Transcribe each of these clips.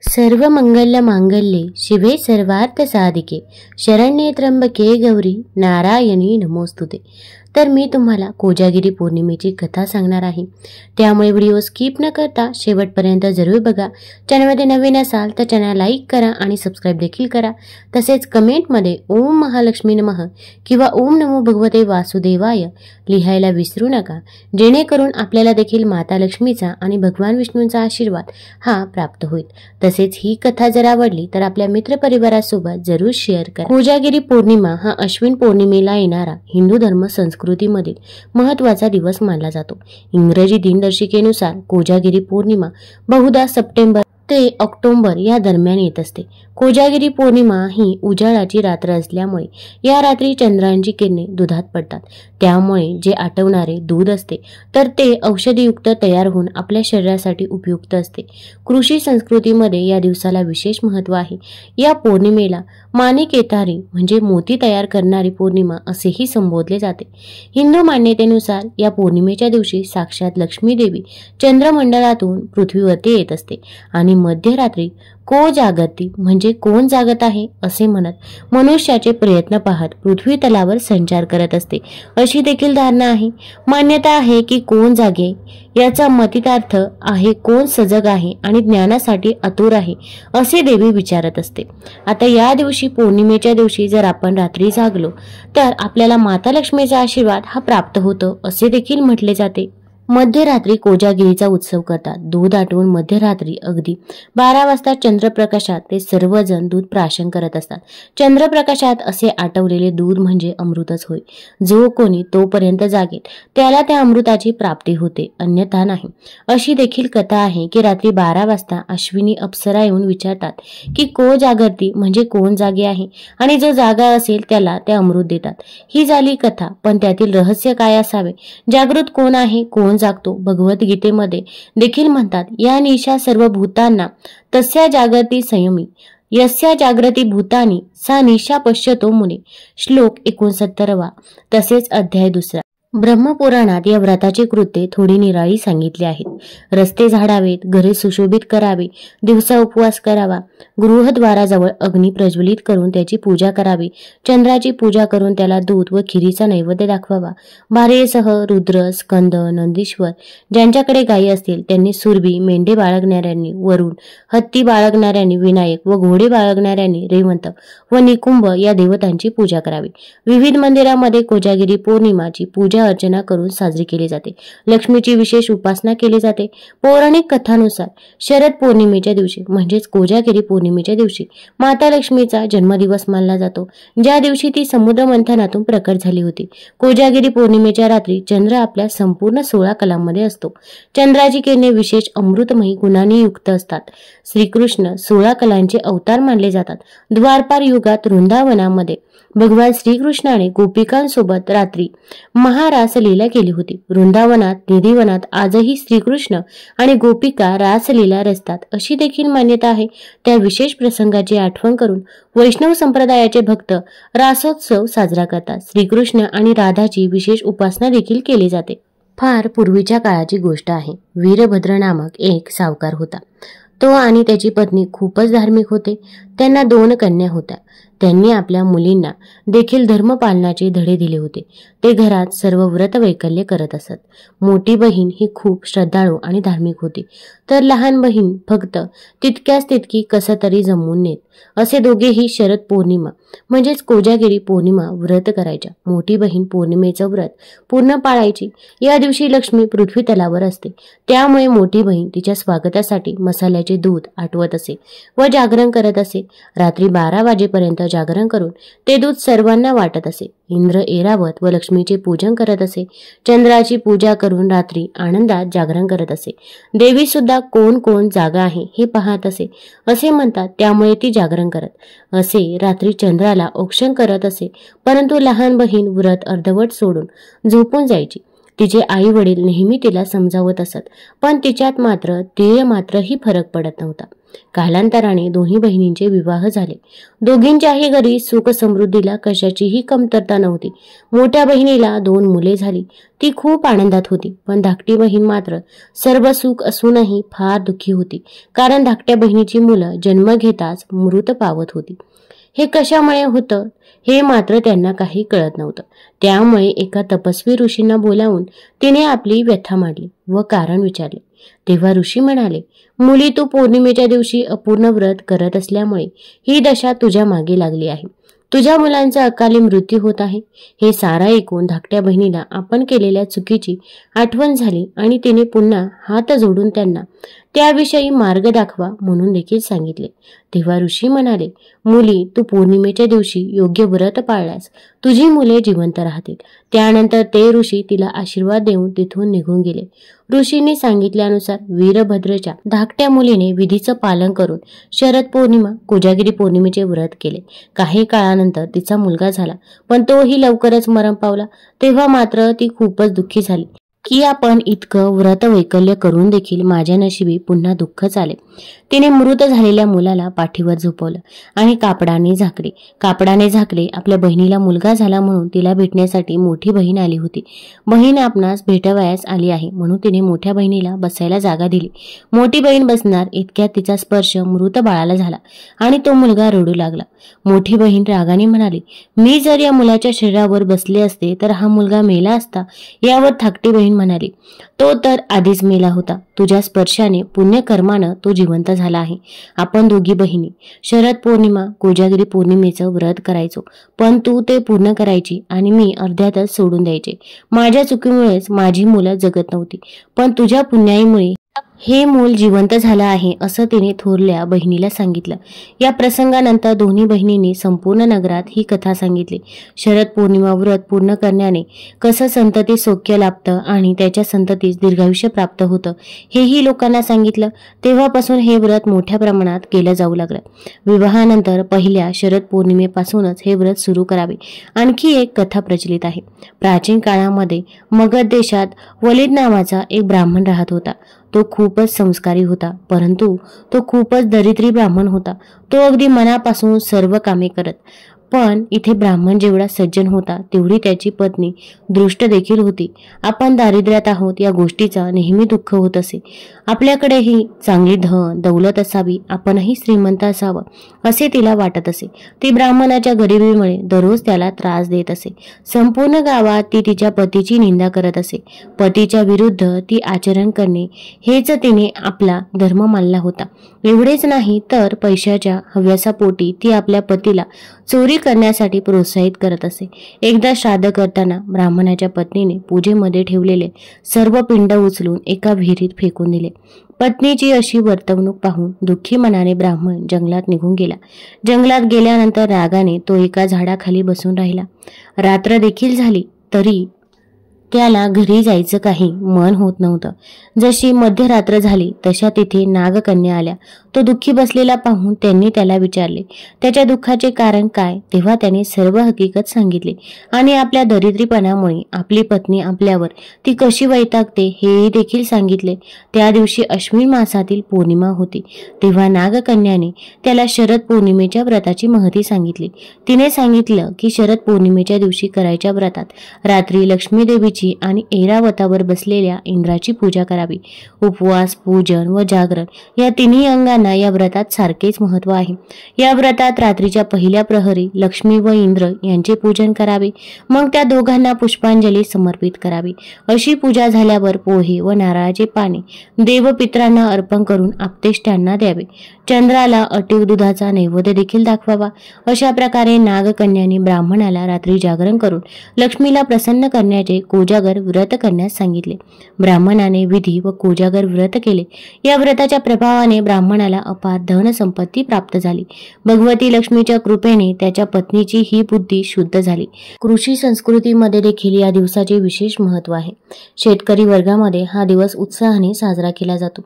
सर्व मंगल मांगल्ये शिवे सर्वार्थ साधिके शरण्ये त्र्यंबके गौरी नारायणी नमोस्तुते। तर मी तुम्हाला कोजागिरी पौर्णिमेची कथा सांगणार आहे, त्यामुळे व्हिडिओ स्किप न करता शेवटपर्यंत जरूर बघा। चॅनलमध्ये नवीन असाल तर चॅनल लाईक करा आणि सबस्क्राईब देखील करा। तसेच कमेंटमध्ये ओम महालक्ष्मी नमः किंवा ओम नमो भगवते वासुदेवाय लिहायला विसरू नका, जेणेकरून आपल्याला देखील माता लक्ष्मीचा आणि भगवान विष्णूंचा आशीर्वाद हा प्राप्त होईल। तसेच ही कथा जर आवडली तर आपल्या मित्रपरिवारासोबत जरूर शेअर करा। कोजागिरी पौर्णिमा हा अश्विन पौर्णिमेला येणारा हिंदू धर्म संस्कृतीमधील महत्त्वाचा दिवस मानला जातो। इंग्रजी दिनदर्शिकेनुसार कोजागिरी पौर्णिमा बहुधा सप्टेंबर ते ऑक्टोबर या दरम्यान येत असते। कोजागिरी पौर्णिमा ही उजाळाची रात्र असल्यामुळे या रात्री चंद्रांची किरणे दुधात पडतात, त्यामुळे जे आटवणारे दूध असते तर ते औषधीयुक्त तयार होऊन आपल्या शरीरासाठी उपयुक्त असते। कृषी संस्कृतीमध्ये या दिवसाला विशेष महत्त्व आहे। या पौर्णिमेला माणिकेतारी म्हणजे मोती तयार करणारी पौर्णिमा असेही संबोधले जाते। हिंदू मान्यतेनुसार या पौर्णिमेच्या दिवशी साक्षात लक्ष्मी देवी चंद्रमंडळातून पृथ्वीवरती येत असते आणि मध्यरात्री को जागती म्हणजे कोण जागत आहे असे म्हणत मनुष्याचे प्रयत्न पाहत पृथ्वी तलावर संचार करत असते, अशी देखील धारणा आहे। मान्यता आहे की कोण जागे याचा मतितार्थ आहे कोण सजग आहे आणि ज्ञानासाठी आतुर आहे असे देवी विचारत असते। आता या दिवशी पौर्णिमेच्या दिवशी जर आपण रात्री जागलो तर आपल्याला माता लक्ष्मीचा आशीर्वाद हा प्राप्त होतो असे देखील म्हटले जाते। मध्यरात्री कोजागिरीचा उत्सव करतात। दूध आटवून मध्यरात्री अगदी 12 वाजता चंद्रप्रकाशात ते सर्वजण दूध प्राशन करत असतात। चंद्रप्रकाशात असे आटवलेले दूध म्हणजे अमृतच होय। जो कोणी तोपर्यंत जागेल त्याला त्या अमृताची प्राप्ती होते, अन्यथा नाही। अशी देखील कथा आहे की रात्री 12 वाजता अश्विनी अप्सरा येऊन विचारतात की को जागरती म्हणजे कोण जागे आहे, आणि जो जागा असेल त्याला ते अमृत देतात। ही झाली कथा, पण त्यातील रहस्य काय असावे? जागृत कोण आहे, कोण जागतो? भगवद्गीतेमध्ये देखील म्हणतात, या निशा सर्व भूतांना तस्या जागृती संयमी यस्या जागृती भूतानी सा निशा पश्यतो मुने। श्लोक 69। तसेच अध्याय 2। ब्रह्मपुराणात या व्रताची कृत्ये थोडी निराळी सांगितली आहेत। रस्ते झाडावेत, घरे सुशोभित करावे, दिवसा उपवास करावा, गृहद्वाराजवळ अग्नी प्रज्वलित करून त्याची पूजा करावी, चंद्राची पूजा करून त्याला दूध व खिरीचा नैवेद्य दाखवावा, भार्येसह रुद्र, स्कंद, नंदीश्वर ज्यांच्याकडे गायी असतील त्यांनी सुरभी, मेंढे बाळगणाऱ्यांनी वरुण, हत्ती बाळगणाऱ्यांनी विनायक व घोडे बाळगणाऱ्यांनी रेवंत व निकुंभ या देवतांची पूजा करावी। विविध मंदिरामध्ये कोजागिरी पौर्णिमाची पूजा अर्चना करून साजरी केली जाते। लक्ष्मीची विशेष उपासना केली जाते। पौराणिक कथानुसार शरद पौर्णिमेच्या दिवशी म्हणजेच कोजागिरी पौर्णिमेच्या दिवशी माता लक्ष्मीचा जन्मदिवस मानला जातो, ज्या दिवशी ती समुद्र मंथनातून प्रकट झाली होती। कोजागिरी पौर्णिमेच्या रात्री चंद्र आपल्या संपूर्ण 16 कलांमध्ये असतो। चंद्राची किरणे विशेष अमृतमयी गुणांनी युक्त असतात। श्रीकृष्ण 16 कलांचे अवतार मानले जातात। द्वापार युगात वृंदावनामध्ये भगवान श्रीकृष्णाने गोपिकांसोबत रात्री महारासलीला केली होती। वृंदावनात निधिवनात आजही श्रीकृष्ण आणि गोपिका रासलीला रचतात अशी देखील मान्यता आहे। त्या विशेष प्रसंगाची आठवण करून वैष्णव संप्रदायाचे भक्त रासोत्सव साजरा करतात। श्रीकृष्ण आणि राधाची विशेष उपासना देखील केली जाते। फार पूर्वीच्या काळाची गोष्ट आहे। वीरभद्र नामक एक सावकार होता। तो आणि त्याची पत्नी खूपच धार्मिक होते। त्यांना 2 कन्या होत्या। त्यांनी आपल्या मुलींना देखील धर्मपालनाचे धडे दिले होते। ते घरात सर्व व्रत वैकल्य करत असत। मोठी बहीण ही खूप श्रद्धाळू आणि धार्मिक होती, तर लहान बहीण फक्त तितकी कसं तरी जमवून नेत। असे दोघेही शरद पौर्णिमा म्हणजेच कोजागिरी पौर्णिमा व्रत करायच्या। मोठी बहीण पौर्णिमेचं व्रत पूर्ण पाळायची। या दिवशी लक्ष्मी पृथ्वी तलावर असते, त्यामुळे मोठी बहीण तिच्या स्वागतासाठी मसाल्याचे दूध आटवत असे व जागरण करत असे। रात्री 12 वाजेपर्यंत जागरण करून ते दूध सर्वांना वाटत असे। इंद्र ऐरावत व लक्ष्मीचे पूजन करत असे। चंद्राची पूजा करून रात्री आनंदात जागरण करत असे। देवी सुद्धा कोण कोण जागा आहे हे पाहत असे म्हणतात, त्यामुळे ती जागरण करत असे। रात्री चंद्राला औक्षण करत असे, परंतु लहान बहीण व्रत अर्धवट सोडून झोपून जायची। तिचे आई वडील नेहमी तिला समजावत असत, पण तिच्यात मात्र तीळ मात्रही फरक पडत नव्हता। कालांतराने दोन्ही बहिणींचे विवाह झाले. दोघींच्याही घरी सुख समृद्धीला कशाचीही कमतरता नव्हती. मोठ्या बहिणीला 2 मुले झाली. ती खूप आनंदात होती. पण धाकटी बहीण मात्र सर्व सुख असूनही फार दुःखी होती. कारण धाकट्या बहिणीची मुलं जन्म घेताच मृत पावत होती. हे कशामुळे होतं हे मात्र त्यांना काही कळत नव्हतं. त्यामुळे एका तपस्वी ऋषींना बोलावून तिने आपली व्यथा मांडली व कारण विचारले. तेव्हा ऋषी म्हणाले, मुली, तू पौर्णिमेच्या दिवशी अपूर्ण व्रत करत असल्यामुळे ही दशा तुझ्या मागे लागली आहे. तुझ्या मुलांचा अकाली मृत्यू होत आहे. हे सारा ऐकून धाकट्या बहिणीला आपण केलेल्या चुकीची आठवण झाली आणि तिने पुन्हा हात जोडून त्यांना त्याविषयी मार्ग दाखवा म्हणून देखील सांगितले. तेव्हा ऋषी म्हणाले, मुली, तू पौर्णिमेच्या दिवशी योग्य व्रत पाळल्यास तुझी मुले जिवंत राहतील. त्यानंतर ते ऋषी तिला आशीर्वाद देऊन तिथून निघून गेले. ऋषींनी सांगितल्यानुसार वीरभद्रच्या धाकट्या मुलीने विधीचं पालन करून शरद पौर्णिमा, कोजागिरी पौर्णिमेचे व्रत केले. काही काळानंतर तिचा मुलगा झाला, पण तोही लवकरच मरण पावला. तेव्हा मात्र ती खूपच दुःखी झाली की आपण इतकं व्रत वैकल्य करून देखील माझ्या नशिबी पुन्हा दुःखच आले. तिने मृत झालेल्या मुलाला पाठीवर झोपवलं आणि कापडाने झाकले. आपल्या बहिणीला मुलगा झाला म्हणून तिला भेटण्यासाठी मोठी बहीण आली होती. बहीण आपणास भेटवयास आली आहे म्हणून तिने मोठ्या बहिणीला बसायला जागा दिली. मोठी बहीण बसणार इतक्यात तिचा स्पर्श मृत बाळाला झाला आणि तो मुलगा रडू लागला. मोठी बहीण रागाने म्हणाली, मी जर या मुलाच्या शरीरावर बसले असते तर हा मुलगा मेला असता. यावर धाकटी बहीण म्हणाली, तो तर आधीच मेला होता. तुझ्या स्पर्शाने, पुण्यकर्मानं तो जिवंत झाला आहे. आपण दोघी बहिणी शरद पौर्णिमा, कोजागिरी पौर्णिमेचं व्रत करायचो, पण तू ते पूर्ण करायची आणि मी अर्ध्यातच सोडून द्यायचे. माझ्या चुकीमुळेच माझी मुलं जगत नव्हती, पण तुझ्या पुण्याईमुळे हे मूल जिवंत झालं आहे असं तिने थोरल्या बहिणीला सांगितलं. या प्रसंगानंतर दोन्ही बहिणींनी संपूर्ण नगरात ही कथा सांगितली. शरद पौर्णिमा व्रत पूर्ण करण्याने कसं संतती सौख्य लाभतं आणि त्याच्या संततीस दीर्घायुष्य प्राप्त होतं हेही लोकांना सांगितलं. तेव्हापासून हे व्रत मोठ्या प्रमाणात केलं जाऊ लागलं. विवाहानंतर पहिल्या शरद पौर्णिमेपासूनच हे व्रत सुरू करावे. आणखी एक कथा प्रचलित आहे. प्राचीन काळामध्ये मगध देशात वलिद नावाचा एक ब्राह्मण राहत होता. तो खूपच संस्कारी होता, परंतु तो खूपच दरिद्री ब्राह्मण होता. तो अगदी मनापासून सर्व कामे करत. पण इथे ब्राह्मण जेवढा सज्जन होता तेवढी त्याची पत्नी दृष्ट देखील होती. आपण दारिद्र्यात आहोत या गोष्टीचा नेहमी दुःख होत असे. आपल्याकडेही चांगली धन दौलत असावी, आपणही श्रीमंत असावं असे तिला वाटत असे. ती ब्राह्मणाच्या गरिबीमुळे दररोज त्याला त्रास देत असे. संपूर्ण गावात ती तिच्या पतीची निंदा करत असे. पतीच्या विरुद्ध ती आचरण करणे हेच तिने आपला धर्म मानला होता. एवढेच नाही तर पैशाच्या हव्यासापोटी ती आपल्या पतीला चोरी करण्यासाठी प्रोत्साहित करत असे. एकदा श्राद्ध करताना ब्राह्मणाच्या पत्नीने पूजेमध्ये ठेवलेले सर्व पिंड उचलून एका विहिरीत फेकून दिले. पत्नीची अशी वर्तवणूक पाहून दुःखी मनाने ब्राह्मण जंगलात निघून गेला. जंगलात गेल्यानंतर रागाने तो एका झाडाखाली बसून राहिला. रात्र देखील झाली तरी त्याला घरी जायचं काही मन होत नव्हतं. जशी मध्यरात्र झाली तशा तिथे नागकन्या आल्या. तो दुःखी बसलेला पाहून त्यांनी त्याला विचारले त्याच्या दुःखाचे कारण काय. तेव्हा त्याने सर्व हकीकत सांगितली आणि आपल्या दरिद्रीपणामुळे आपली पत्नी आपल्यावर ती कशी वैतागते हेही देखील सांगितले. त्या दिवशी अश्विन मासातील पौर्णिमा होती. तेव्हा नागकन्याने त्याला शरद पौर्णिमेच्या व्रताची महती सांगितली. तिने सांगितलं की शरद पौर्णिमेच्या दिवशी करायच्या व्रतात रात्री लक्ष्मी देवीची आणि ऐरावतावर बसलेल्या इंद्राची पूजा करावी. उपवास, पूजन व जागरण या तिन्ही अंगांना या व्रतात सारखेच महत्व आहे. या व्रतात रात्रीच्या पहिल्या प्रहरी लक्ष्मी व इंद्र यांचे पूजन करावे. मग त्या दोघांना पुष्पांजली समर्पित करावी. अशी पूजा झाल्यावर पोहे व नारळाचे पाने देवपित्रांना अर्पण करून आपतेष्टांना द्यावे. चंद्राला अटीव दुधाचा नैवेद्य देखील दाखवावा. अशा प्रकारे नागकन्याने ब्राह्मणाला रात्री जागरण करून लक्ष्मीला प्रसन्न करण्याचे कोजागर व्रत करण्यास सांगितले. ब्राह्मणाने विधी व कोजागर व्रत केले. या व्रताच्या प्रभावाने ब्राह्मणाला अपार धन संपत्ती प्राप्त झाली. भगवती लक्ष्मीच्या कृपेने त्याच्या पत्नीची ही बुद्धी शुद्ध झाली. कृषी संस्कृतीमध्ये देखील या दिवसाचे विशेष महत्व आहे. शेतकरी वर्गामध्ये हा दिवस उत्साहाने साजरा केला जातो.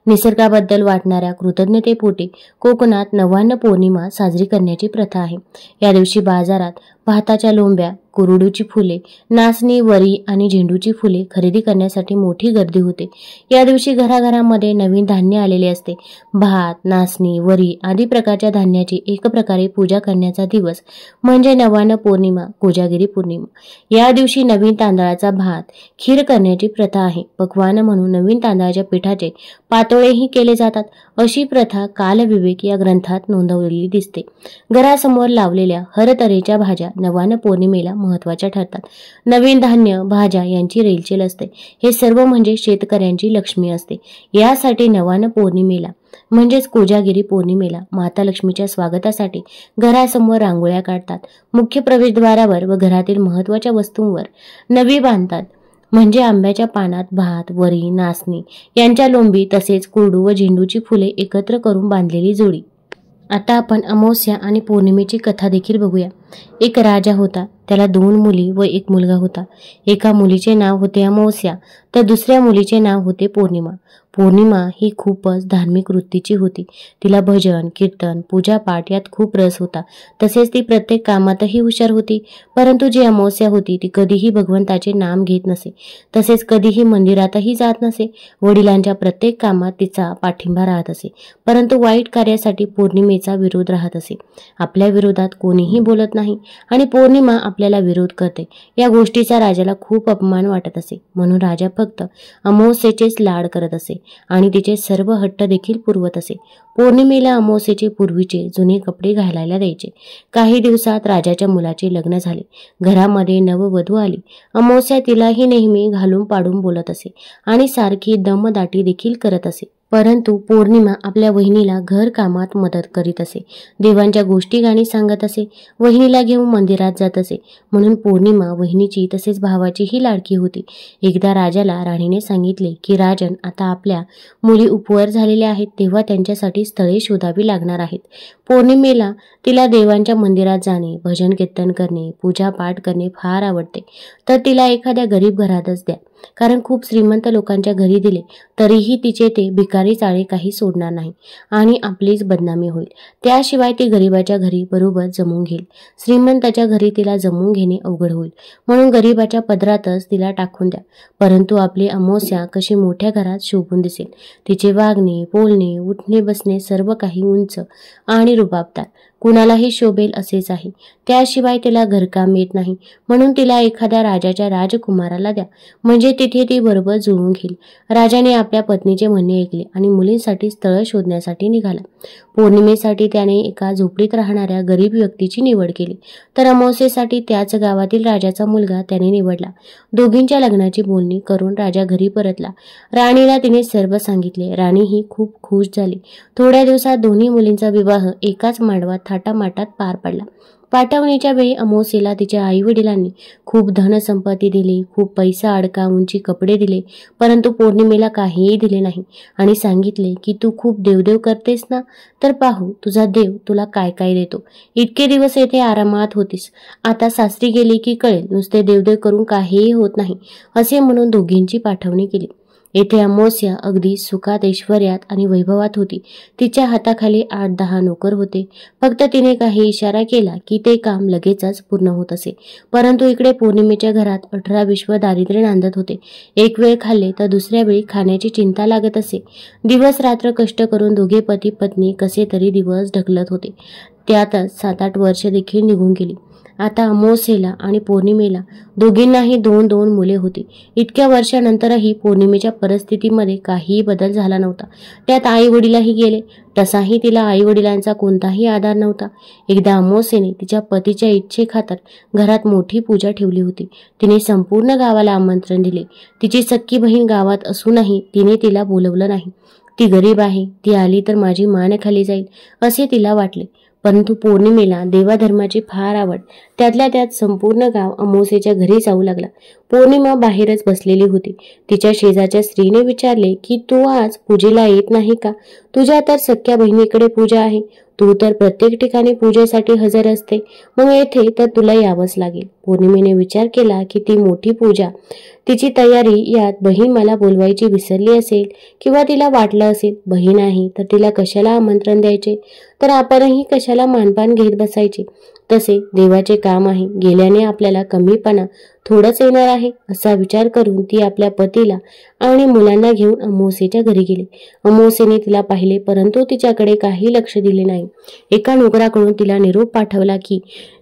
निसर्गाबद्दल वाटणाऱ्या कृतज्ञतेपोटी कोकणात नव्वान्न पौर्णिमा साजरी करण्याची प्रथा आहे. या दिवशी बाजारात भाताच्या लोंब्या, कुरडूची फुले, नाचणी, वरी आणि झेंडूची फुले खरेदी करण्यासाठी मोठी गर्दी होते. या दिवशी घराघरामध्ये नवीन धान्य आलेले असते. भात, नाचणी, वरी आदी प्रकारच्या धान्याची एक प्रकारे पूजा करण्याचा दिवस म्हणजे नव्वान्न पौर्णिमा, कोजागिरी पौर्णिमा. या दिवशी नवीन तांदळाचा भात, खीर करण्याची प्रथा आहे. पक्वान्न म्हणून नवीन तांदळाच्या पिठाचे पातोळेही केले जातात. अशी प्रथा कालविवेक या ग्रंथात नोंदवलेली दिसते. घरासमोर लावलेल्या हर तऱ्हेच्या भाज्या नव्वान्न पौर्णिमेला महत्त्वाच्या ठरतात. नवीन धान्य, भाज्या यांची रेलचेल असते. हे सर्व म्हणजे शेतकऱ्यांची लक्ष्मी असते. यासाठी नव्वान्न पौर्णिमेला म्हणजेच कोजागिरी पौर्णिमेला माता लक्ष्मीच्या स्वागतासाठी घरासमोर रांगोळ्या काढतात. मुख्य प्रवेशद्वारावर व घरातील महत्त्वाच्या वस्तूंवर नवी बांधतात. म्हणजे आंब्याच्या पानात भात, वरी, नाचणी यांच्या लोंबी तसेच कुरडू व झेंडूची फुले एकत्र करून बांधलेली जोडी. आता आपण अमावस्या आणि पौर्णिमेची कथा देखील बघूया. एक राजा होता. त्याला 2 मुली व 1 मुलगा होता. एका मुलीचे नाव होते अमावस्या तर दुसऱ्या मुलीचे नाव होते पौर्णिमा. पौर्णिमा ही खूपच धार्मिक वृत्तीची होती. तिला भजन, कीर्तन, पूजापाठ यात खूप रस होता. तसेच ती प्रत्येक कामातही हुशार होती. परंतु जी अमावस्या होती ती कधीही भगवंताचे नाम घेत नसे. तसेच कधीही मंदिरातही जात नसे. वडिलांच्या प्रत्येक कामात तिचा पाठिंबा राहत असे. परंतु वाईट कार्यासाठी पौर्णिमेचा विरोध राहत असे. आपल्या विरोधात कोणीही बोलत नाही आणि पौर्णिमा आपल्याला विरोध करते. या गोष्टीचा राजाला खूप अपमान वाटत असे. म्हणून राजा फक्त अमावस्येचेच लाड करत असे आणि तिचे सर्व हट्ट देखील पुरवत असे. पौर्णिमेला अमावस्येचे पूर्वीचे जुने कपडे घालायला द्यायचे. काही दिवसात राजाच्या मुलाचे लग्न झाले. घरामध्ये नववधू आली. अमावस्या तिलाही नेहमी घालून पाडून बोलत असे आणि सारखी दमदाटी देखील करत असे. परंतु पौर्णिमा आपल्या वहिनीला घर कामात मदत करीत असे. देवांच्या गोष्टी गाणी सांगत असे. वहिनीला घेऊन मंदिरात जात असे. म्हणून पौर्णिमा वहिनीची तसेच भावाचीही लाडकी होती. एकदा राजाला राणीने सांगितले की राजन, आता आपल्या मुली उपवर झालेल्या आहेत तेव्हा त्यांच्यासाठी स्थळे शोधावी लागणार आहेत. पौर्णिमेला तिला देवांच्या मंदिरात जाणे, भजन कीर्तन करणे, पूजापाठ करणे फार आवडते. तर तिला एखाद्या गरीब घरातच द्या. कारण खूप श्रीमंत लोकांच्या घरी दिले तरीही तिचे ते भिकारी चाळे काही सोडणार नाही आणि आपलीच बदनामी होईल. त्याशिवाय ती गरीबाच्या घरी बरोबर जमून घेईल. श्रीमंताच्या घरी तिला जमून घेणे अवघड होईल. म्हणून गरीबाच्या पदरातच तिला टाकून द्या. परंतु आपली अमावस्या कशी मोठ्या घरात शोभून दिसेल. तिचे वागणे, बोलणे, उठणे बसणे सर्व काही उंच आणि रुबाबदार, कुणालाही शोभेल असेच आहे. त्याशिवाय तिला घरकाम येत नाही. म्हणून तिला एखाद्या राजाच्या राजकुमाराला द्या. म्हणजे तिथे ती बरोबर जुळून घेईल. राजाने आपल्या पत्नीचे म्हणणे ऐकले आणि मुलींसाठी स्थळ शोधण्यासाठी निघाला. पौर्णिमेसाठी त्याने एका झोपडीत राहणाऱ्या गरीब व्यक्तीची निवड केली. तर अमावस्येसाठी त्याच गावातील राजाचा मुलगा त्याने निवडला. दोघींच्या लग्नाची बोलणी करून राजा घरी परतला. राणीला तिने सर्व सांगितले. राणीही खूप खुश झाली. थोड्या दिवसात दोन्ही मुलींचा विवाह एकाच मांडवात थाटामाटात पार पडला. पाठवणीच्या वेळी अमावस्येला तिच्या आई वडिलांनी खूप धनसंपत्ती दिली, खूप पैसा अडका उंची कपडे दिले. परंतु पौर्णिमेला काहीही दिले नाही आणि सांगितले की तू खूप देवदेव करतेस ना, तर पाहू तुझा देव तुला काय काय देतो. इतके दिवस येथे आरामात होतीस, आता सासरी गेली की कळेल. नुसते देवदेव करून काहीही होत नाही असे म्हणून दोघींची पाठवणी केली. येथे अमावस्या अगदी सुखात, ऐश्वर्यात आणि वैभवात होती. तिच्या हाताखाली 8-10 नोकर होते. फक्त तिने काही इशारा केला की ते काम लगेचच पूर्ण होत असे. परंतु इकडे पौर्णिमेच्या घरात 18 विश्व दारिद्र्य नांदत होते. एक वेळ खाल्ले तर दुसऱ्या वेळी खाण्याची चिंता लागत असे. दिवस रात्र कष्ट करून दोघे पती पत्नी कसे तरी दिवस ढकलत होते. त्यातच 7-8 वर्ष देखील निघून गेली. आता अमावस्येला आणि पौर्णिमेला दोघींनाही 2-2 मुले होती. इतक्या वर्षानंतरही पौर्णिमेच्या परिस्थितीमध्ये काहीही बदल झाला नव्हता. त्यात आई वडिलही गेले. तसाही तिला आई वडिलांचा कोणताही आधार नव्हता. एकदा अमावस्येने तिच्या पतीच्या इच्छेखातर घरात मोठी पूजा ठेवली होती. तिने संपूर्ण गावाला आमंत्रण दिले. तिची सख्खी बहीण गावात असूनही तिने तिला बोलवलं नाही. ती गरीब आहे, ती आली तर माझी मान खाली जाईल असे तिला वाटले. परंतु पौर्णिमेला देवाधर्माची फार आवड. त्यातल्या त्यात संपूर्ण गाव अमावस्येच्या घरी जाऊ लागला. पौर्णिमा बाहेरच बसलेली होती. तिच्या शेजारच्या स्त्रीने विचारले की तू आज पूजेला येत नाही का? तुझ्या तर सख्या बहिणीकडे पूजा आहे. तू तर प्रत्येक ठिकाणी पूजेसाठी हजर असते, मग येथे तर तुला यावंच लागेल. पौर्णिमेने विचार केला की ती मोठी पूजा, तिची तयारी यात बहीण मला बोलवायची विसरली असेल किंवा तिला वाटलं असेल बहीण आहे तर तिला कशाला आमंत्रण द्यायचे, तर आपणही कशाला मानपान घेत बसायचे. तसे देवाचे काम आहे, गेल्याने आपल्याला कमीपणा थोडंच येणार आहे असा विचार करून ती आपल्या पतीला आणि मुलांना घेऊन अमावस्येच्या घरी गेली. अमावस्येने तिला पाहिले परंतु तिच्याकडे काही लक्ष दिले नाही. एका नोकराकडून तिला निरोप पाठवला की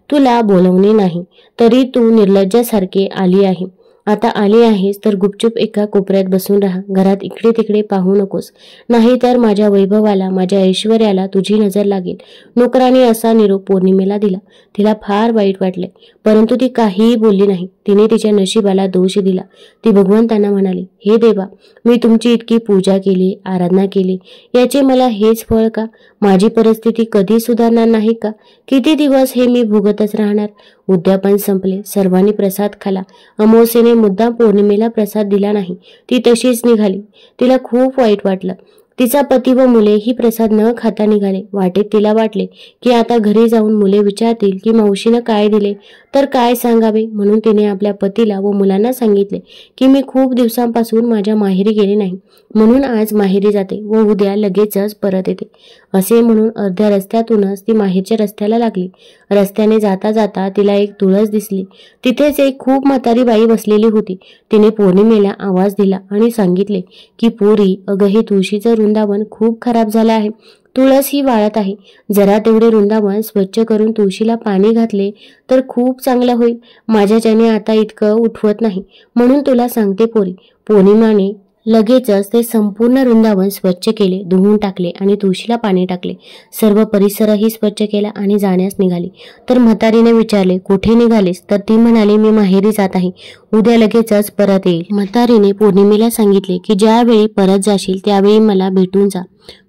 तुला बोलवणे नाही तरी तू निर्लज्जासारखे आली आहे. आता आली आहेस तर गुपचूप एका कोपऱ्यात बसून राहा, घरात इकडे तिकडे पाहू नकोस, नाही तर माझ्या वैभवाला माझ्या ऐश्वर्याला तुझी नजर लागेल. नोकराने असा निरोप पौर्णिमेला दिला. तिला फार वाईट वाटले परंतु ती काहीही बोलली नाही. तिने तिच्या नशिबाला दोष दिला. ती भगवंतांना म्हणाली, हे देवा, मी तुमची इतकी पूजा केली, आराधना केली, याचे मला हेच फळ का? माझी परिस्थिती कधी सुधारणार नाही का? किती दिवस हे मी भोगतच राहणार? उद्यापन संपले, सर्वांनी प्रसाद खाला. अमावस्येने मुद्दाम पौर्णिमेला प्रसाद दिला नाही. ती तशीच निघाली. तिला खूप वाईट वाटलं. तिचा पती व मुले ही प्रसाद न खाता निघाले. वाटेत तिला वाटले की आता घरी जाऊन मुले विचारतील की मावशीनं काय दिले, तर काय सांगावे, म्हणून तिने आपल्या पतीला व मुलांना सांगितले की मी खूप दिवसांपासून माझ्या माहेरी गेले नाही, म्हणून आज माहेरी जाते व उद्या लगेचच परत येते. असे म्हणून अर्ध्या रस्त्यातूनच ती माहेरच्या रस्त्याला लागली. रस्त्याने जाता जाता तिला एक तुळस दिसली. तिथेच एक खूप म्हातारी बाई बसलेली होती. तिने पौर्णिमेला आवाज दिला आणि सांगितले की पोरी, अगं हे तुळशीचं वृंदावन खूप खराब झालं आहे. तुळस ही वाळत आहे. जरा तेवढे वृंदावन स्वच्छ करून तुळशीला पाणी घातले तर खूप चांगलं होईल. माझ्याच्याने आता इतकं उठवत नाही, म्हणून तुला सांगते पोरी. पौर्णिमाने लगेचच ते संपूर्ण वृंदावन स्वच्छ केले, धुवून टाकले आणि तुळशीला पाणी टाकले. सर्व परिसरही स्वच्छ केला आणि जाण्यास निघाली. तर म्हातारीने विचारले, कुठे निघालीस? तर ती म्हणाली, मी माहेरी जात आहे, उद्या लगेचच परत येईल. म्हातारीने पौर्णिमेला सांगितले की ज्यावेळी परत जाशील त्यावेळी मला भेटून जा.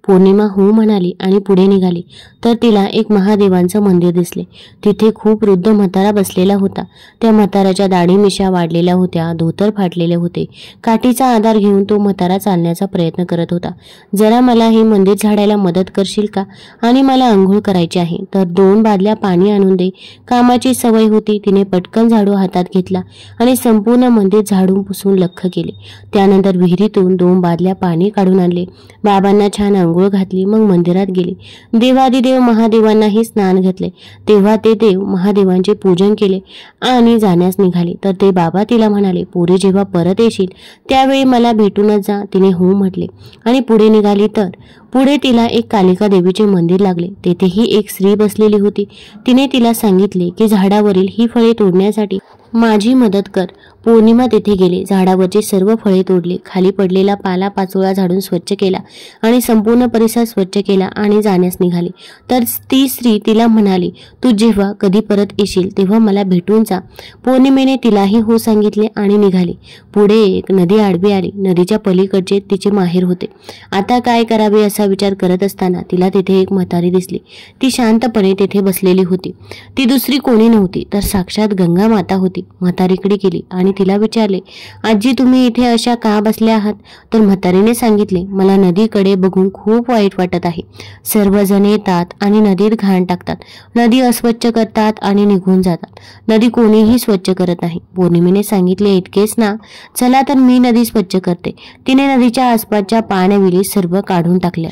पौर्णिमा हो म्हणाली आणि पुढे निघाली. तर तिला एक महादेवांचं मंदिर दिसले. तिथे खूप वृद्ध म्हातारा बसलेला होता. त्या म्हाताऱ्याच्या दाढी मिशा वाढलेल्या होत्या, धोतर फाटलेले होते. काठीचा आधार घेऊन तो म्हातारा चालण्याचा प्रयत्न करत होता. जरा मला हे मंदिर झाडायला मदत करशील का? आणि मला आंघोळ करायची आहे, तर 2 बादल्या पाणी आणून दे. कामाची सवय होती. तिने पटकन झाडू हातात घेतला आणि संपूर्ण मंदिर झाडून पुसून लख्ख केले. त्यानंतर विहिरीतून 2 बादल्या पाणी काढून आणले. बाबांना छान आंघोळ घातली. मग मंदिरात गेली. देवादिदेव महादेवांनाही स्नान घातले. तेव्हा ते देव महादेवांचे पूजन केले आणि जाण्यास निघाले. तर ते बाबा तिला म्हणाले, पोरी जेव्हा परत येशील त्यावेळी मला भेटूनच जा. तिने हो म्हटले आणि पुढे निघाली. तर पुढे तिला एक कालिका देवीचे मंदिर लागले. तेथेही एक स्त्री बसलेली होती. तिने तिला सांगितले की झाडावरील ही फळे तोडण्यासाठी माझी मदत कर. पौर्णिमा तेथे गेले. झाडावरची सर्व फळे तोडली. खाली पडलेला पाला पाचोळा झाडून स्वच्छ केला आणि संपूर्ण परिसर स्वच्छ केला आणि जाण्यास निघाली. तर ती स्त्री तिला म्हणाली, तू जेव्हा कधी परत येशील तेव्हा मला भेटून जा. पौर्णिमेने तिलाही हो सांगितले आणि निघाली. पुढे एक नदी आडवी आली. नदीच्या पलीकडचे तिचे माहेर होते. आता काय करावे असा विचार करत असताना तिला तेथे एक म्हातारी दिसली. ती शांतपणे तेथे बसलेली होती. ती दुसरी कोणी नव्हती तर साक्षात गंगा माता होती. म्हातारीकडे गेली आणि तिला विचारले, आजी तुम्ही इथे अशा का बसल्या आहात? तर म्हातारीने सांगितले, मला नदीकडे बघून खूप वाईट वाटत आहे. सर्वजण येतात आणि नदीत घाण टाकतात, नदी अस्वच्छ करतात आणि निघून जातात. नदी कोणीही स्वच्छ करत नाही. पौर्णिमेने सांगितले, इतकेच ना, चला तर मी नदी स्वच्छ करते. तिने नदीच्या आसपासच्या पाण्याविली सर्व काढून टाकल्या.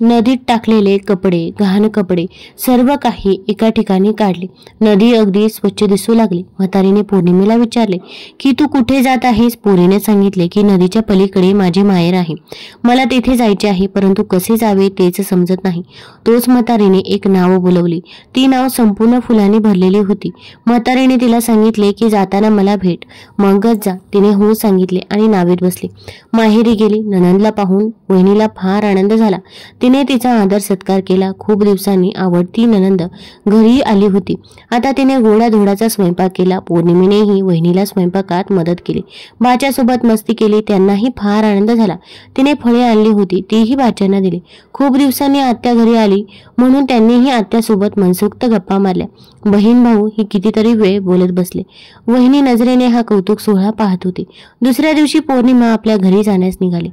नदीत टाकलेले कपडे, घाण कपडे सर्व काही एका ठिकाणी काढले. नदी अगदी स्वच्छ दिसू लागली. म्हातारीने पौर्णिमेला विचारले की तू कुठे जात आहेस? पोरीने सांगितले की नदीच्या पलीकडे माझे माहेर आहे, मला तेथे जायचे आहे, परंतु कसे जावे तेच समजत नाही. तोच म्हातारीने एक नाव बोलवली. ती नाव संपूर्ण फुलांनी भरलेली होती. म्हातारीने तिला सांगितले की जाताना मला भेट, मगच जा. तिने हो सांगितले आणि नावेत बसली. माहेरी गेली. नणंदला पाहून वहिनीला फार आनंद झाला. तिने तिने तिचा आदर सत्कार केला. खूप दिवसांनी आवडती नणंद घरी आली होती. आता तिने गोडाधोडाचा स्वयंपाक केला. पौर्णिमेनेही वहिनीला स्वयंपाकात मदत केली. बाच्यासोबत मस्ती केली. त्यांनाही फार आनंद झाला. तिने फळे आणली होती, तीही बाच्यांना दिली. खूप दिवसांनी आत्या घरी आली म्हणून त्यांनीही आत्यासोबत मनसोक्त गप्पा मारल्या. बहीण भाऊ ही कितीतरी वेळ बोलत बसले. वहिनी नजरेने हा कौतुक सोहळा पाहत होती. दुसऱ्या दिवशी पौर्णिमा आपल्या घरी जाण्यास निघाली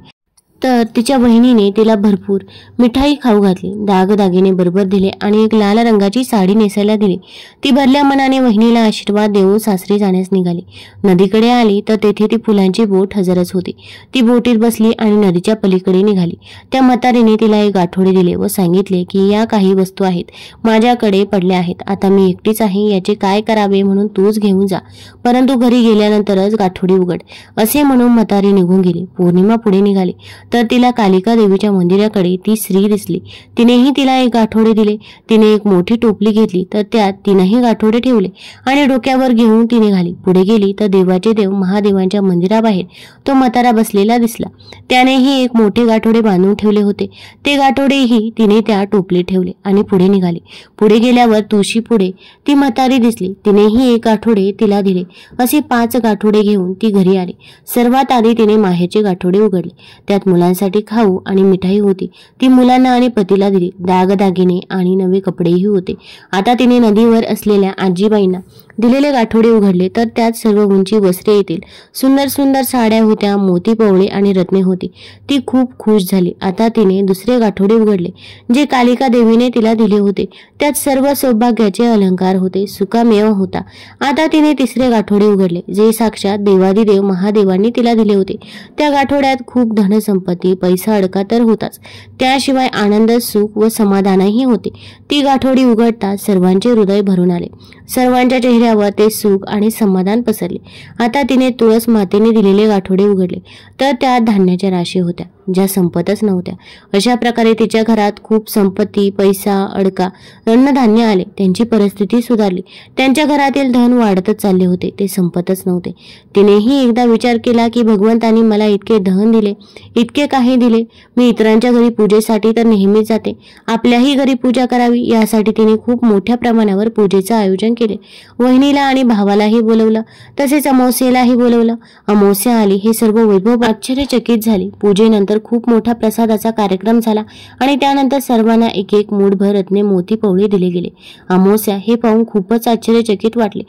तर तिच्या बहिणीने तिला भरपूर मिठाई खाऊ घातली, दागदागिने बरोबर दिले आणि एक लाल रंगाची साडी नेसायला दिली. ती भरल्या मनाने वहिनीला आशीर्वाद देऊन सासरी जाण्यास निघाली. नदीकडे आली तर तेथे ती फुलांची बोट हजरच होती. ती बोटीत बसली आणि नदीच्या पलीकडे निघाली. त्या म्हातारीने तिला एक गाठोडे दिले व सांगितले की या काही वस्तू आहेत, माझ्याकडे पडल्या आहेत. आता मी एकटीच आहे, याचे काय करावे म्हणून तूच घेऊन जा, परंतु घरी गेल्यानंतरच गाठोडी उघड, असे म्हणून म्हातारी निघून गेली. पौर्णिमा पुढे निघाली तर तिला कालिका देवीच्या मंदिराकडे ती स्त्री दिसली. तिनेही तिला एक गाठोडे दिले. तिने एक मोठी टोपली घेतली तर त्यात तिनेही गाठोडे ठेवले आणि डोक्यावर घेऊन ती निघाली. पुढे गेली तर देवाचे देव महादेवांच्या मंदिराबाहेर तो म्हातारा बसलेला दिसला. त्यानेही एक मोठे गाठोडे बांधून ठेवले होते. ते गाठोडेही तिने त्या टोपलीत ठेवले आणि पुढे निघाली. पुढे गेल्यावर तुळशी पुढे ती म्हातारी दिसली. तिनेही एक गाठोडे तिला दिले. असे 5 गाठोडे घेऊन ती घरी आली. सर्वात आधी तिने माहेरचे गाठोडे उघडले. त्यात मुलांसाठी खाऊ आणि मिठाई होती. ती मुलांना आणि पतीला दिली. दागदागिने आणि नवे कपडेही होते. आता तिने नदीवर असलेल्या आजीबाईंना दिलेले गाठोडे उघडले तर त्यात सर्व उंची वस्त्रे येतील, सुंदर सुंदर साड्या होत्या, मोती पवळे आणि रत्ने होती. ती खूप खुश झाली. आता तिने दुसरे गाठोडे उघडले जे कालिका देवीने तिला दिले होते. त्यात सर्व सौभाग्याचे अलंकार होते, सुकामेवा होता. आता तिने तिसरे गाठोडे उघडले जे साक्षात देवादिदेव महादेवांनी तिला दिले होते. त्या गाठोड्यात खूप धनसंपत्ती, पैसा अडका तर होताच, त्याशिवाय आनंद, सुख व समाधानही होते. ती गाठोडी उघडताच सर्वांचे हृदय भरून आले. सर्वांच्या चेहऱ्यावर ते सुख आणि समाधान पसरले. आता तिने तुळस मातेने दिलेले गाठोडे उघडले तर त्यात धान्याच्या राशी होत्या ज्या संपतच नव्हत्या. अशा प्रकारे तिच्या घरात खूप संपत्ती, पैसा, अडका, अन्नधान्य आले. त्यांची परिस्थिती सुधारली. त्यांच्या घरातील धन वाढतच चालले होते, ते संपतच नव्हते. तिनेही एकदा विचार केला की भगवंतांनी मला इतके धन दिले, इतके काही दिले, मी इतरांच्या घरी पूजेसाठी तर नेहमीच जाते, आपल्याही घरी पूजा करावी यासाठी तिने खूप मोठ्या प्रमाणावर पूजेचं आयोजन केले. वहिनीला आणि भावालाही बोलवलं, तसेच अमावस्येलाही बोलवलं. अमावस्या आली. हे सर्व वैभव आश्चर्यचकित झाले. पूजेनंतर खूप मोठा प्रसादाचा कार्यक्रम झाला आणि त्यानंतर सर्वांना एक एक मूठभर रत्ने, मोती पवळे दिले गेले. अमावस्या हे पाहून खूपच आश्चर्यचकित वाटले.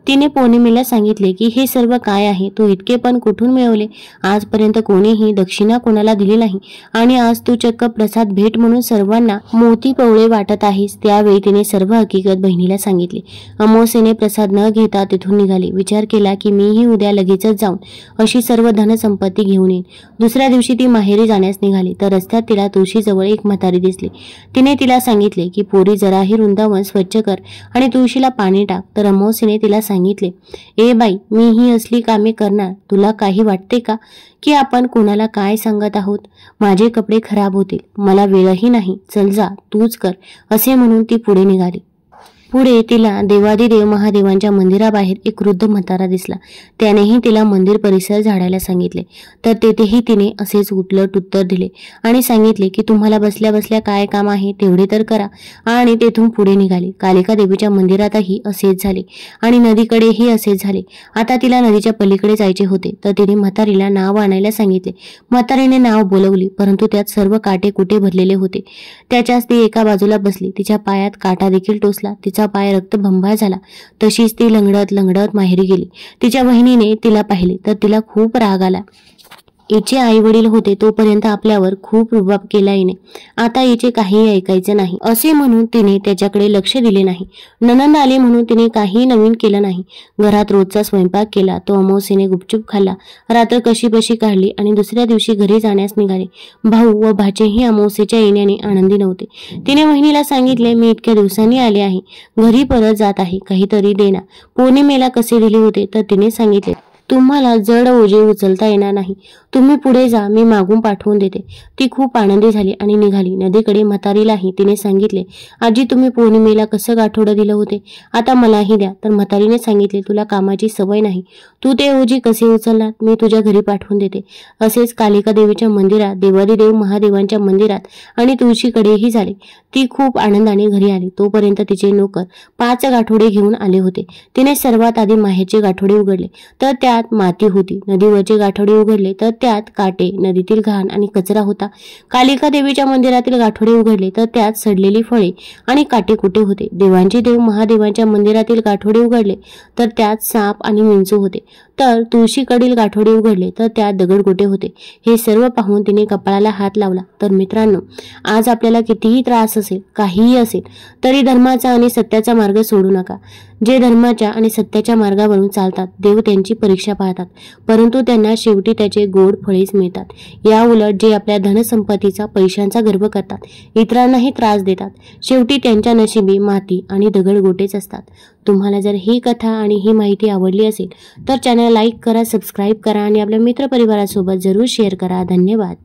तिने पौर्णिमेला सांगितले की हे सर्व काय आहे, तू इतके पण कुठून मिळवले, आजपर्यंत कोणीही दक्षिणा कोणाला दिली नाही आणि आज तू चक्क प्रसाद भेट म्हणून सर्वांना मोती पवळे वाटत आहेस. त्यावेळी तिने सर्व हकीकत बहिणीला सांगितली. अमावस्येने प्रसाद न घेता तिथून निघाली. विचार केला की मीही उद्या लगेचच जाऊन अशी सर्व धनसंपत्ती घेऊन येईन. दुसऱ्या दिवशी ती माहेरी जाण्यास निघाली तर रस्त्यात तिला तुळशीजवळ एक म्हातारी दिसली. तिने तिला सांगितले की पोरी जराही वृंदावन स्वच्छ कर आणि तुळशीला पाणी टाक. तर अमावस्येने तिला सांगितले, ए बाई, मी ही असली कामे करणार, तुला काही वाटते का की आपण कोणाला काय सांगत आहोत? माझे कपडे खराब होतील, मला वेळही नाही, चल जा, तूच कर, असे म्हणून ती पुढे निघाली. पुढे तिला देवादिदेव महादेवांच्या मंदिराबाहेर एक वृद्ध म्हातारा दिसला. त्यानेही तिला मंदिर परिसर झाडायला सांगितले. तर तेथेही तिने असेच उलट उत्तर दिले आणि सांगितले की तुम्हाला बसल्या बसल्या काय काम आहे तेवढे तर करा, आणि तेथून पुढे निघाली. कालिका देवीच्या मंदिरातही असेच झाले आणि नदीकडेही असेच झाले. आता तिला नदीच्या पलीकडे जायचे होते तर तिने म्हातारीला नाव आणायला सांगितले. म्हातारीने नाव बोलवली, परंतु त्यात सर्व काटे कुटे भरलेले होते. त्याच्याच ती एका बाजूला बसली. तिच्या पायात काटा देखील टोचला. तिचा पाय रक्तबंबाळ झाला. तशीच ती लंगडत लंगडत माहेरी गेली. तिच्या बहिणीने तिला पाहिले तर तिला खूप राग आला. हिचे आई वडील होते तोपर्यंत आपल्यावर खूप रुबाब केला हिने, आता हिचे काहीही ऐकायचे नाही असे म्हणून तिने त्याच्याकडे लक्ष दिले नाही. नणंद आली म्हणून तिने काही नवीन केलं नाही. घरात रोजचा स्वयंपाक केला, तो अमावस्येने गुपचूप खाल्ला. रात्र कशीबशी काढली आणि दुसऱ्या दिवशी घरी जाण्यास निघाले. भाऊ व भाचेही अमावस्येच्या येण्याने आनंदी नव्हते. तिने बहिणीला सांगितले, मी इतक्या दिवसांनी आले आहे, घरी परत जात आहे, काहीतरी देना. पौर्णिमेला कसे दिले होते तर तिने सांगितले, तुम्हाला जड ओझे उचलता येणार नाही, तुम्ही पुढे जा, मी मागून पाठवून देते. ती खूप आनंदी झाली आणि निघाली. नदीकडे म्हातारीलाही तिने सांगितले, आजी तुम्ही पौर्णिमेला कसं गाठोडं दिलं होते, आता मलाही द्या. तर म्हातारीने सांगितले, तुला कामाची सवय नाही, तू ते ओझी कसे उचलणार, मी तुझ्या घरी पाठवून देते. असेच कालिका देवीच्या मंदिरात, देवादिदेव महादेवांच्या मंदिरात आणि तुळशीकडेही झाले. ती खूप आनंदाने घरी आली. तोपर्यंत तिचे नोकर 5 गाठोडे घेऊन आले होते. तिने सर्वात आधी माहेरचे गाठोडे उघडले तर त्यात माती होती. नदीवरचे गाठोडे उघडले तर त्यात काटे, नदीतील घाण आणि कचरा होता. कालिका देवीच्या मंदिरातील गाठोडे उघडले तर त्यात सडलेली फळे आणि काटेकुटे होते. देवांचे देव महादेवांच्या मंदिरातील गाठोडे उघडले तर त्यात साप आणि विंचू होते. तर तुळशीकडील गाठोडे उघडले तर त्यात दगडगोटे होते. हे सर्व पाहून तिने कपाळाला हात लावला. तर मित्रांनो, आज आपल्याला कितीही त्रास असेल, काहीही असेल, तरी धर्माचा आणि सत्याचा मार्ग सोडू नका. जे धर्माच्या आणि सत्याच्या मार्गावरून चालतात, देव त्यांची परीक्षा पाहतात, परंतु त्यांना शेवटी त्याचे गोड फळेच मिळतात. या उलट जे आपल्या धनसंपत्तीचा, पैशांचा गर्व करतात, इतरांनाही त्रास देतात, शेवटी त्यांच्या नशिबी माती आणि दगडगोटेच असतात. तुम्हाला जर ही कथा आणि ही माहिती आवडली असेल तर चॅनल लाईक करा, सबस्क्राईब करा आणि आपल्या मित्रपरिवारासोबत जरूर शेअर करा. धन्यवाद.